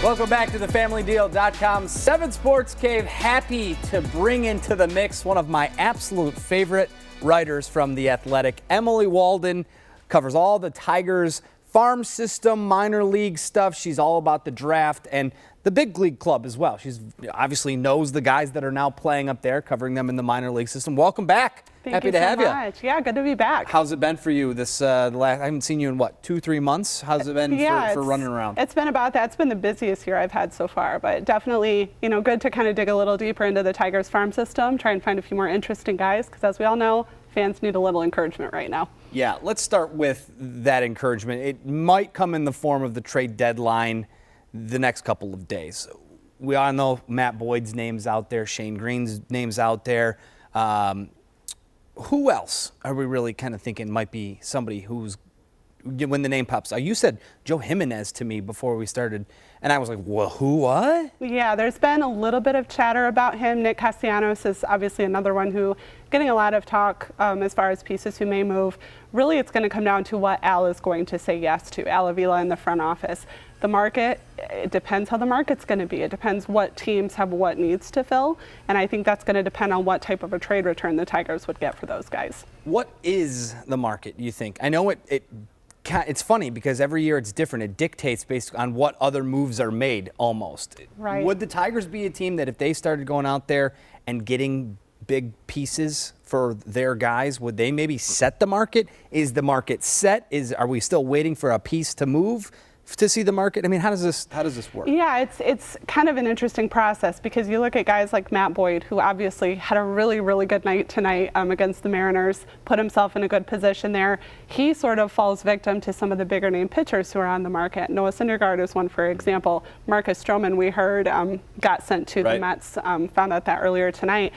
Welcome back to the FamilyDeal.com 7 Sports Cave. Happy to bring into the mix one of my absolute favorite writers from The Athletic. Emily Walden covers all the Tigers farm system, minor league stuff. She's all about the draft and the big league club as well. She's obviously knows the guys that are now playing up there, covering them in the minor league system. Welcome back. Happy to have you. Thank you so much. Yeah, good to be back. How's it been for you this last? I haven't seen you in what, 2-3 months? How's it been for running around? It's been about that. It's been the busiest year I've had so far, but definitely, good to kind of dig a little deeper into the Tigers farm system, try and find a few more interesting guys, because as we all know, fans need a little encouragement right now. Yeah, let's start with that encouragement. It might come in the form of the trade deadline the next couple of days. We all know Matt Boyd's name's out there, Shane Green's name's out there. Who else are we really kind of thinking might be somebody who's, when the name pops out? You said Joe Jimenez to me before we started, and I was like, well, who, what? Yeah, there's been a little bit of chatter about him. Nick Castellanos is obviously another one who getting a lot of talk as far as pieces who may move. Really, it's going to come down to what Al is going to say yes to, Al Avila in the front office. The market, it depends how the market's going to be. It depends what teams have what needs to fill, and I think that's going to depend on what type of a trade return the Tigers would get for those guys. What is the market, you think? I know it's funny because every year it's different. It dictates based on what other moves are made almost. Right. Would the Tigers be a team that if they started going out there and getting big pieces for their guys, would they maybe set the market? Is the market set? Are we still waiting for a piece to move to see the market? I mean, how does this work? Yeah, it's kind of an interesting process because you look at guys like Matt Boyd, who obviously had a really, really good night tonight against the Mariners, put himself in a good position there. He sort of falls victim to some of the bigger name pitchers who are on the market. Noah Syndergaard is one, for example. Marcus Stroman, we heard, got sent to the Mets, found out that earlier tonight.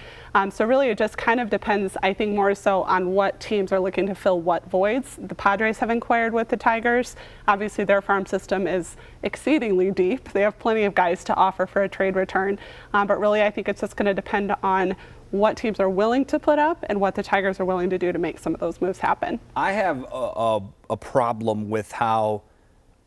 So really it just kind of depends, I think, more so on what teams are looking to fill what voids. The Padres have inquired with the Tigers. Obviously their farm system is exceedingly deep. They have plenty of guys to offer for a trade return. But really I think it's just going to depend on what teams are willing to put up and what the Tigers are willing to do to make some of those moves happen. I have a problem with how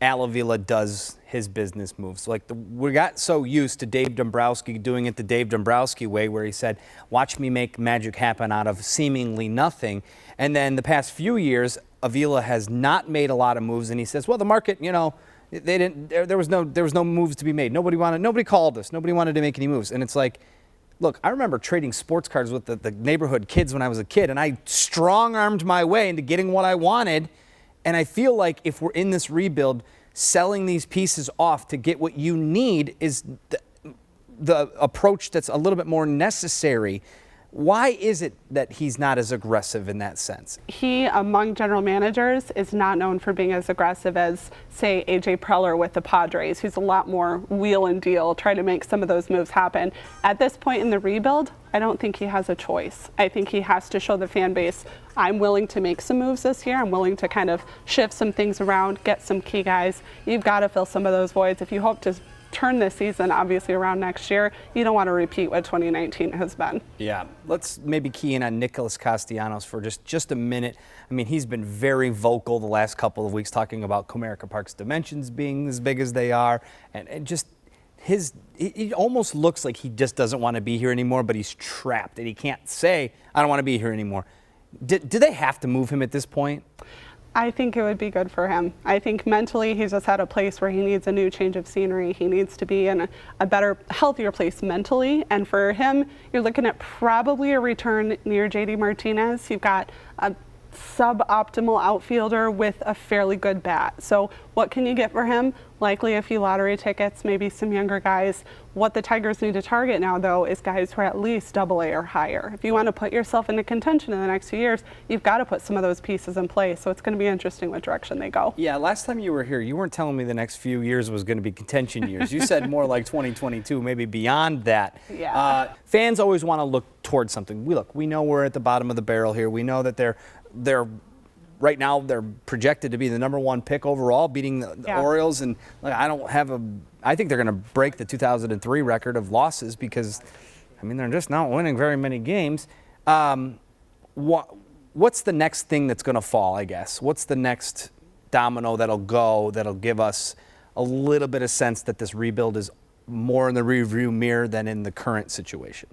Al Avila does his business moves. Like we got so used to Dave Dombrowski doing it the Dave Dombrowski way, where he said, watch me make magic happen out of seemingly nothing. And then the past few years, Avila has not made a lot of moves, and he says, well, the market, they didn't. There was no moves to be made. Nobody called us. Nobody wanted to make any moves. And it's like, look, I remember trading sports cards with the neighborhood kids when I was a kid, and I strong-armed my way into getting what I wanted. And I feel like if we're in this rebuild, selling these pieces off to get what you need is the approach that's a little bit more necessary. Why is it that he's not as aggressive in that sense? He, among general managers, is not known for being as aggressive as, say, A.J. Preller with the Padres, who's a lot more wheel and deal, try to make some of those moves happen. At this point in the rebuild, I don't think he has a choice. I think he has to show the fan base, I'm willing to make some moves this year. I'm willing to kind of shift some things around, get some key guys. You've got to fill some of those voids. If you hope to turn this season obviously around next year, you don't want to repeat what 2019 has been. Yeah, let's maybe key in on Nicholas Castellanos for just a minute. I mean, he's been very vocal the last couple of weeks talking about Comerica Park's dimensions being as big as they are, and just it almost looks like he just doesn't want to be here anymore, but he's trapped and he can't say, I don't want to be here anymore. Do they have to move him at this point? I think it would be good for him. I think mentally he's just at a place where he needs a new change of scenery. He needs to be in a better, healthier place mentally. And for him, you're looking at probably a return near JD Martinez. You've got a suboptimal outfielder with a fairly good bat. So what can you get for him? Likely a few lottery tickets, maybe some younger guys. What the Tigers need to target now, though, is guys who are at least AA or higher. If you want to put yourself into contention in the next few years, you've got to put some of those pieces in place. So it's going to be interesting what direction they go. Yeah, last time you were here, you weren't telling me the next few years was going to be contention years. You said more like 2022, maybe beyond that. Yeah. Fans always want to look towards something. We know we're at the bottom of the barrel here. We know that they're right now they're projected to be the number 1 pick overall, beating the Orioles, and I think they're going to break the 2003 record of losses because, I mean, they're just not winning very many games. What's the next thing that's going to fall, I guess? What's the next domino that'll give us a little bit of sense that this rebuild is more in the rearview mirror than in the current situation?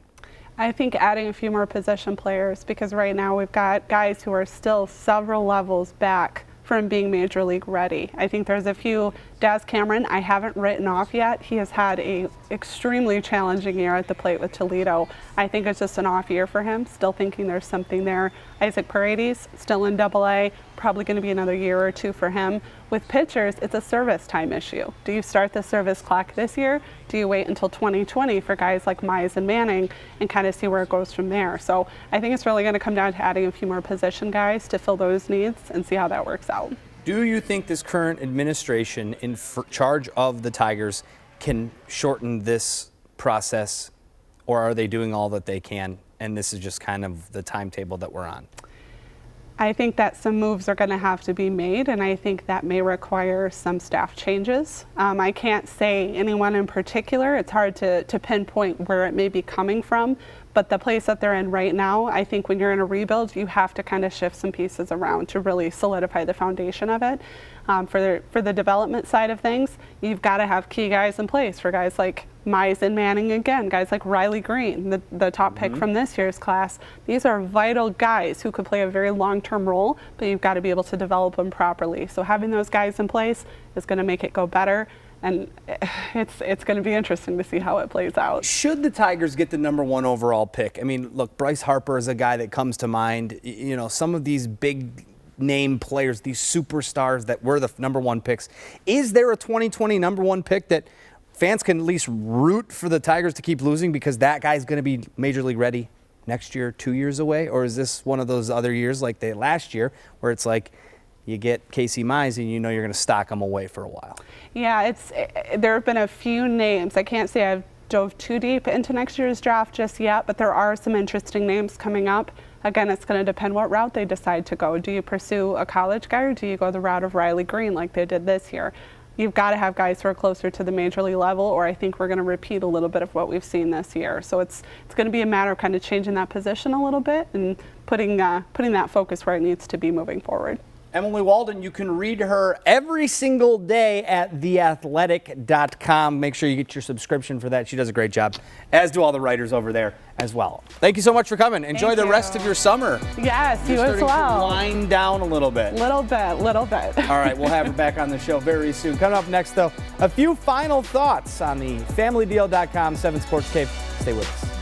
I think adding a few more position players, because right now we've got guys who are still several levels back from being major league ready. I think there's a few. Daz Cameron, I haven't written off yet. He has had a extremely challenging year at the plate with Toledo. I think it's just an off year for him. Still thinking there's something there. Isaac Paredes, still in AA, probably going to be another year or two for him. With pitchers, it's a service time issue. Do you start the service clock this year? Do you wait until 2020 for guys like Mize and Manning and kind of see where it goes from there? So I think it's really going to come down to adding a few more position guys to fill those needs and see how that works out. Do you think this current administration in charge of the Tigers can shorten this process, or are they doing all that they can and this is just kind of the timetable that we're on? I think that some moves are going to have to be made, and I think that may require some staff changes. I can't say anyone in particular. It's hard to pinpoint where it may be coming from, but the place that they're in right now, I think when you're in a rebuild, you have to kind of shift some pieces around to really solidify the foundation of it. For the development side of things, you've got to have key guys in place for guys like Mize and Manning again, guys like Riley Green, the top pick from this year's class. These are vital guys who could play a very long-term role, but you've got to be able to develop them properly. So having those guys in place is going to make it go better, and it's going to be interesting to see how it plays out. Should the Tigers get the #1 overall pick? I mean, look, Bryce Harper is a guy that comes to mind. You know, some of these big name players, these superstars that were the #1 picks. Is there a 2020 #1 pick that fans can at least root for the Tigers to keep losing because that guy's going to be major league ready next year, 2 years away? Or is this one of those other years like they last year where it's like you get Casey Mize and you know you're going to stock him away for a while? Yeah, there have been a few names. I can't say I've dove too deep into next year's draft just yet, but there are some interesting names coming up. Again, it's going to depend what route they decide to go. Do you pursue a college guy, or do you go the route of Riley Green like they did this year? You've got to have guys who are closer to the major league level, or I think we're going to repeat a little bit of what we've seen this year. So it's going to be a matter of kind of changing that position a little bit and putting that focus where it needs to be moving forward. Emily Walden, you can read her every single day at theathletic.com. Make sure you get your subscription for that. She does a great job, as do all the writers over there as well. Thank you so much for coming. Enjoy the rest of your summer. Yes, you as well. To wind down a little bit. Little bit. All right, we'll have her back on the show very soon. Coming up next, though, a few final thoughts on the FamilyDeal.com 7 Sports Cave. Stay with us.